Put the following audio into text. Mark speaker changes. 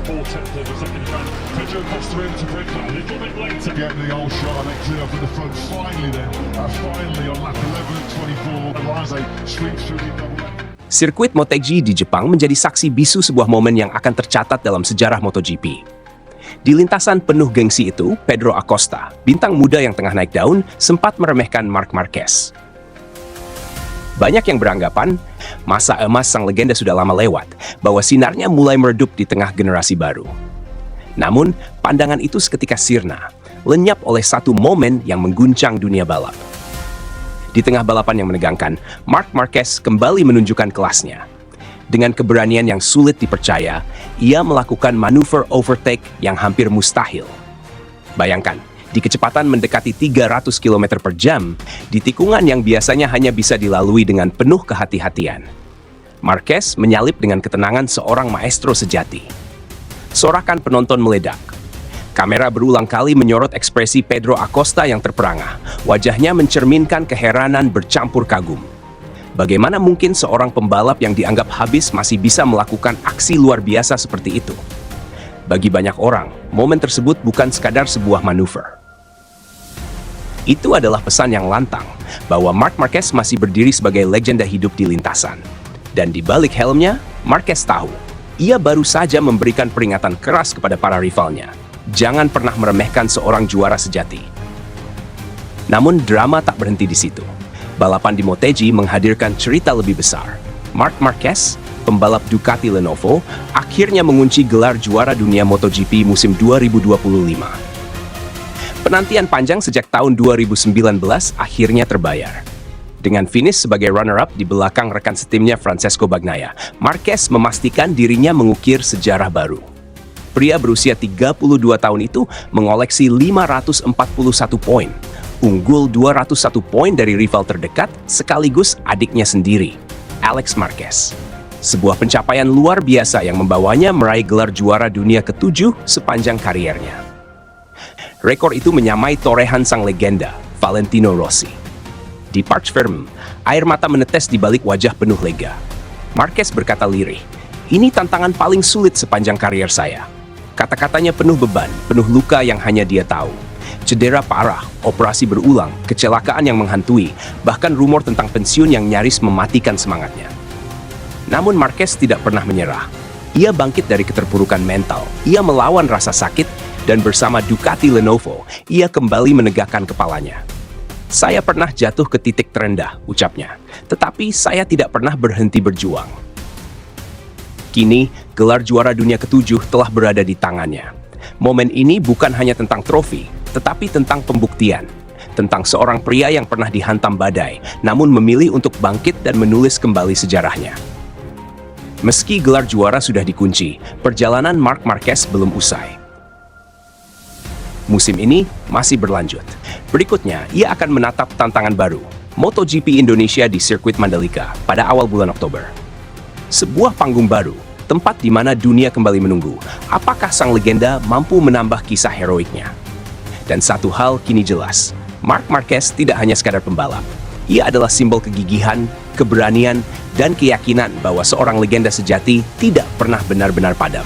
Speaker 1: 4 tenths of a second in front. Pedro Costa able to break that a little bit later. Getting the old shot on exit off in the front finally then. Finally on lap 11 at 24. Arase sweeps through the double lap.
Speaker 2: Sirkuit Motegi di Jepang menjadi saksi bisu sebuah momen yang akan tercatat dalam sejarah MotoGP. Di lintasan penuh gengsi itu, Pedro Acosta, bintang muda yang tengah naik daun, sempat meremehkan Marc Marquez. Banyak yang beranggapan, masa emas sang legenda sudah lama lewat, bahwa sinarnya mulai meredup di tengah generasi baru. Namun, pandangan itu seketika sirna, lenyap oleh satu momen yang mengguncang dunia balap. Di tengah balapan yang menegangkan, Marc Marquez kembali menunjukkan kelasnya. Dengan keberanian yang sulit dipercaya, ia melakukan manuver overtake yang hampir mustahil. Bayangkan, di kecepatan mendekati 300 km per jam, di tikungan yang biasanya hanya bisa dilalui dengan penuh kehati-hatian. Marquez menyalip dengan ketenangan seorang maestro sejati. Sorakan penonton meledak. Kamera berulang kali menyorot ekspresi Pedro Acosta yang terperangah. Wajahnya mencerminkan keheranan bercampur kagum. Bagaimana mungkin seorang pembalap yang dianggap habis masih bisa melakukan aksi luar biasa seperti itu? Bagi banyak orang, momen tersebut bukan sekadar sebuah manuver. Itu adalah pesan yang lantang, bahwa Marc Marquez masih berdiri sebagai legenda hidup di lintasan. Dan di balik helmnya, Marquez tahu, ia baru saja memberikan peringatan keras kepada para rivalnya. Jangan pernah meremehkan seorang juara sejati. Namun drama tak berhenti di situ. Balapan di Motegi menghadirkan cerita lebih besar. Marc Marquez, pembalap Ducati Lenovo, akhirnya mengunci gelar juara dunia MotoGP musim 2025. Penantian panjang sejak tahun 2019 akhirnya terbayar. Dengan finish sebagai runner-up di belakang rekan setimnya Francesco Bagnaia, Marquez memastikan dirinya mengukir sejarah baru. Pria berusia 32 tahun itu mengoleksi 541 poin, unggul 201 poin dari rival terdekat sekaligus adiknya sendiri, Alex Marquez. Sebuah pencapaian luar biasa yang membawanya meraih gelar juara dunia ke-7 sepanjang kariernya. Rekor itu menyamai torehan sang legenda, Valentino Rossi. Di Parc Ferme, air mata menetes di balik wajah penuh lega. Marquez berkata lirih, "Ini tantangan paling sulit sepanjang karier saya." Kata-katanya penuh beban, penuh luka yang hanya dia tahu. Cedera parah, operasi berulang, kecelakaan yang menghantui, bahkan rumor tentang pensiun yang nyaris mematikan semangatnya. Namun Marquez tidak pernah menyerah. Ia bangkit dari keterpurukan mental, ia melawan rasa sakit, dan bersama Ducati Lenovo, ia kembali menegakkan kepalanya. "Saya pernah jatuh ke titik terendah," ucapnya, "tetapi saya tidak pernah berhenti berjuang." Kini, gelar juara dunia ke-7 telah berada di tangannya. Momen ini bukan hanya tentang trofi, tetapi tentang pembuktian. Tentang seorang pria yang pernah dihantam badai, namun memilih untuk bangkit dan menulis kembali sejarahnya. Meski gelar juara sudah dikunci, perjalanan Marc Marquez belum usai. Musim ini masih berlanjut. Berikutnya, ia akan menatap tantangan baru, MotoGP Indonesia di sirkuit Mandalika pada awal bulan Oktober. Sebuah panggung baru, tempat di mana dunia kembali menunggu, apakah sang legenda mampu menambah kisah heroiknya. Dan satu hal kini jelas, Marc Marquez tidak hanya sekadar pembalap. Ia adalah simbol kegigihan, keberanian, dan keyakinan bahwa seorang legenda sejati tidak pernah benar-benar padam.